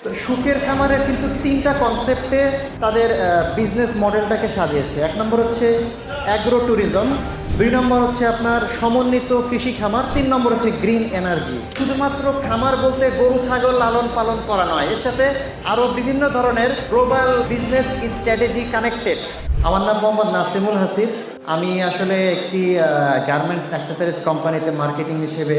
তো সুখের খামারের কিন্তু তিনটা কনসেপ্টে তাদের বিজনেস মডেলটাকে সাজিয়েছে। এক নম্বর হচ্ছে অ্যাগ্রো ট্যুরিজম, দুই নম্বর হচ্ছে আপনার সমন্বিত কৃষি খামার, তিন নম্বর হচ্ছে গ্রিন এনার্জি। শুধুমাত্র খামার বলতে গরু ছাগল লালন পালন করা নয়, এর সাথে আরও বিভিন্ন ধরনের গ্লোবাল বিজনেস স্ট্র্যাটেজি কানেক্টেড। আমার নাম মোহাম্মদ নাসিমুল হাসিব। আমি আসলে একটি গার্মেন্টস অ্যাক্সেসরিজ কোম্পানিতে মার্কেটিং হিসেবে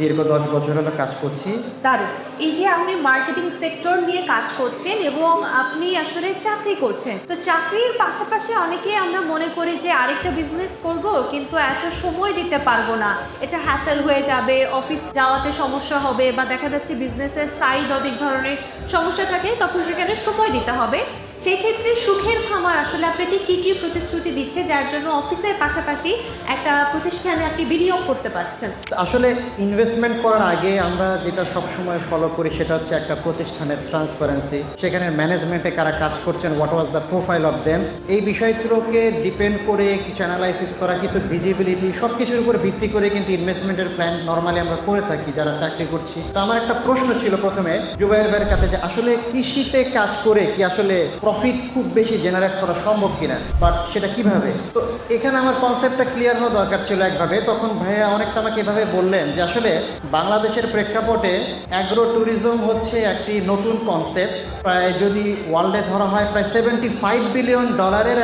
দীর্ঘ 10 বছর হলো কাজ করছি। দারুণ। এই যে আপনি মার্কেটিং সেক্টর নিয়ে কাজ করছেন এবং আপনি আসলে চাকরি করছেন, তো চাকরির পাশাপাশি অনেকে আমরা মনে করি যে আরেকটা বিজনেস করব, কিন্তু এত সময় দিতে পারবো না, এটা হ্যাসেল হয়ে যাবে, অফিস যাওয়াতে সমস্যা হবে, বা দেখা যাচ্ছে বিজনেসের সাইড অনেক ধরনের সমস্যা থাকে, তখন সেখানে সময় দিতে হবে। সেই ক্ষেত্রে সুখের খামার আসলে আপনাকে কী কী প্রতিশ্রুতি দিচ্ছে, যার জন্য অফিসের পাশাপাশি একটা প্রতিষ্ঠানে আপনি বিনিয়োগ করতে পারছেন? আসলে ইনভেস্টমেন্ট করার আগে আমরা যেটা সবসময় ফলো করি সেটা হচ্ছে একটা প্রতিষ্ঠানের ট্রান্সপারেন্সি, সেখানে ম্যানেজমেন্টে কারা কাজ করছেন, what was the profile of them, এই বিষয়গুলোকে ডিপেন্ড করে কিছু অ্যানালাইসিস করা, কিছু ভিজিবিলিটি, সব কিছুর উপর ভিত্তি করে কিন্তু ইনভেস্টমেন্টের প্ল্যান নর্মালি আমরা করে থাকি যারা চাকরি করছি। তো আমার একটা প্রশ্ন ছিল প্রথমে জুবাইর ভাইয়ের কাছে, যে আসলে কৃষিতে কাজ করে কি আসলে প্রফিট খুব বেশি জেনারেট করা সম্ভব কিনা, বাট সেটা কিভাবে। তো এখানে আমার কনসেপ্টটা ক্লিয়ার হওয়া দরকার ছিল একভাবে। তখন ভাইয়া অনেকটা আমাকে এভাবে বললেন যে আসলে বাংলাদেশের প্রেক্ষাপটে অ্যাগ্রো ট্যুরিজম হচ্ছে একটি নতুন কনসেপ্ট। প্রায় যদি ওয়ার্ল্ডে ধরা হয় প্রায় $75 বিলিয়ন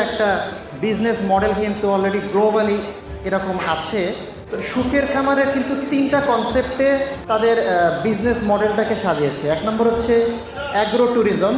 একটা বিজনেস মডেল কিন্তু অলরেডি গ্লোবালি এরকম আছে। তো সুখের খামারের কিন্তু তিনটা কনসেপ্টে তাদের বিজনেস মডেলটাকে সাজিয়েছে। এক নম্বর হচ্ছে অ্যাগ্রো ট্যুরিজম,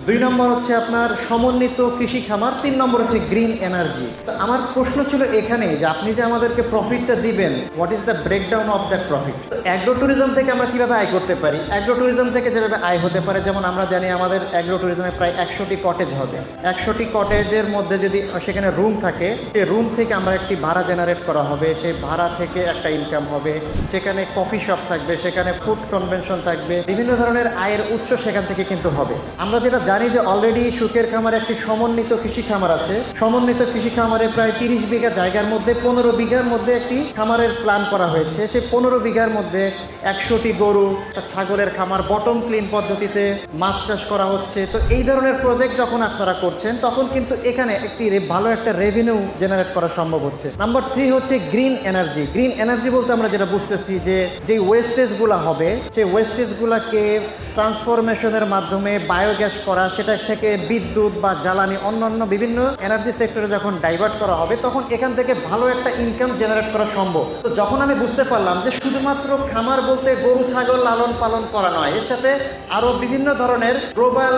দুই নম্বর হচ্ছে আপনার সমন্বিত কৃষি খামার, তিন নম্বর হচ্ছে গ্রিন এনার্জি। তো আমার প্রশ্ন ছিল এখানে যে আপনি যে আমাদেরকে প্রফিটটা দিবেন, what is the breakdown of that profit. তো অ্যাগ্রো ট্যুরিজম থেকে আমরা কীভাবে আয় করতে পারি? অ্যাগ্রো ট্যুরিজম থেকে যেভাবে আয় হতে পারে, যেমন আমরা জানি আমাদের অ্যাগ্রো ট্যুরিজমে প্রায় 100টি কটেজ হবে। 100টি কটেজের মধ্যে যদি সেখানে রুম থাকে, সেই রুম থেকে আমরা একটি ভাড়া জেনারেট করা হবে, সেই ভাড়া থেকে একটা ইনকাম হবে, সেখানে কফি শপ থাকবে, সেখানে ফুড কনভেনশন থাকবে, বিভিন্ন ধরনের আয়ের উৎস সেখান থেকে কিন্তু হবে। আমরা যেটা জানি যে অলরেডি সুখের খামারে একটি সমন্বিত কৃষি খামার আছে। সমন্বিত কৃষি খামারে প্রায় 30 বিঘা জায়গার মধ্যে 15 বিঘার মধ্যে একটি খামারের প্ল্যান করা হয়েছে। সেই 15 বিঘার মধ্যে 100টি গরু, ছাগলের খামার, বটম ক্লিন পদ্ধতিতে মাছ চাষ করা হচ্ছে। তো এই ধরনের প্রজেক্ট যখন আপনারা করছেন, তখন কিন্তু এখানে একটি ভালো একটা রেভিনিউ জেনারেট করা সম্ভব হচ্ছে। নাম্বার 3 হচ্ছে গ্রিন এনার্জি। গ্রিন এনার্জি বলতে আমরা যেটা বুঝতেছি যে ওয়েস্টেজগুলো হবে, সেই ওয়েস্টেজগুলোকে ট্রান্সফরমেশনের মাধ্যমে বায়োগ্যাস করা, সেটা থেকে বিদ্যুৎ বা জ্বালানি অন্যান্য বিভিন্ন এনার্জি সেক্টরে যখন ডাইভার্ট করা হবে, তখন এখান থেকে ভালো একটা ইনকাম জেনারেট করা সম্ভব। তো যখন আমি বুঝতে পারলাম যে শুধুমাত্র খামার বলতে গরু ছাগল লালন পালন করা নয়, এর সাথে আরও বিভিন্ন ধরনের গ্লোবাল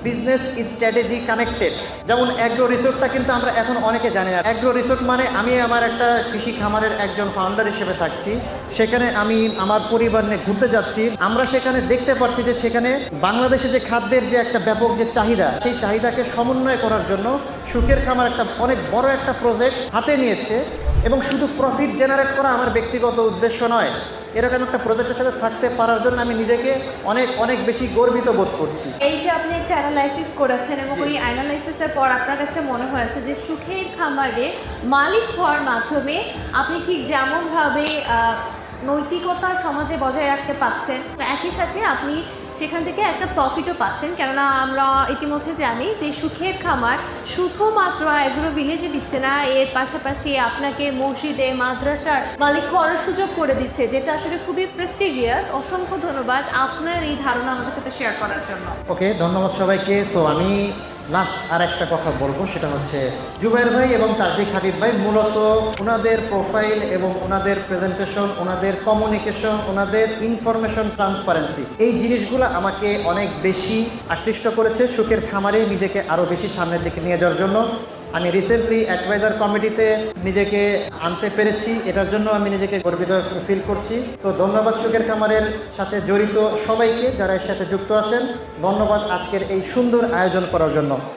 বিজনেস স্ট্র্যাটেজি কানেক্টেড। যেমন অ্যাগ্রো রিসোর্টটা কিন্তু আমরা এখন অনেকে জানি না। অ্যাগ্রো রিসোর্ট মানে আমি আমার একটা কৃষি খামারের একজন ফাউন্ডার হিসেবে থাকছি, সেখানে আমি আমার পরিবার নিয়ে ঘুরতে যাচ্ছি। আমরা সেখানে দেখতে পাচ্ছি যে সেখানে বাংলাদেশে যে খাদ্যের যে একটা ব্যাপক যে চাহিদা, সেই চাহিদাকে সমন্বয় করার জন্য সুখের খামার একটা অনেক বড় একটা প্রজেক্ট হাতে নিয়েছে। এবং শুধু প্রফিট জেনারেট করা আমার ব্যক্তিগত উদ্দেশ্য নয়, এরকম একটা প্রজেক্টের সাথে থাকতে পারার জন্য আমি নিজেকে অনেক অনেক বেশি গর্বিত বোধ করছি। এই যে আপনি একটা অ্যানালাইসিস করেছেন এবং ওই অ্যানালাইসিসের পর আপনার কাছে মনে হয়েছে যে সুখের খামারে মালিক হওয়ার মাধ্যমে আপনি ঠিক যেমনভাবে নৈতিকতা সমাজে বজায় রাখতে পারছেন, একই সাথে আপনি সেখান থেকে একটা প্রফিটও পাচ্ছেন। কেননা আমরা ইতিমধ্যে জানি যে সুখের খামার শুধুমাত্র এগুলো ভিলেজে দিচ্ছে না, এর পাশাপাশি আপনাকে মসজিদে মাদ্রাসার মালিক হওয়ার সুযোগ করে দিচ্ছে, যেটা আসলে খুবই প্রেস্টিজিয়াস। অসংখ্য ধন্যবাদ আপনার এই ধারণা আমাদের সাথে শেয়ার করার জন্য। ওকে, ধন্যবাদ সবাইকে। তো আমি লাস্ট আর একটা কথা বলবো, সেটা হচ্ছে জুবাইর ভাই এবং তাজদিক হাবিব ভাই মূলত ওনাদের প্রোফাইল এবং ওনাদের প্রেজেন্টেশন, ওনাদের কমিউনিকেশন, ওনাদের ইনফরমেশন ট্রান্সপারেন্সি, এই জিনিসগুলো আমাকে অনেক বেশি আকৃষ্ট করেছে সুখের খামারে নিজেকে আরও বেশি সামনের দিকে নিয়ে যাওয়ার জন্য। আমি রিসেন্টলি অ্যাডভাইজার কমিটিতে নিজেকে আনতে পেরেছি, এটার জন্য আমি নিজেকে গর্বিত ফিল করছি। তো ধন্যবাদ সুখের খামারের সাথে জড়িত সবাইকে যারা এর সাথে যুক্ত আছেন। ধন্যবাদ আজকের এই সুন্দর আয়োজন করার জন্য।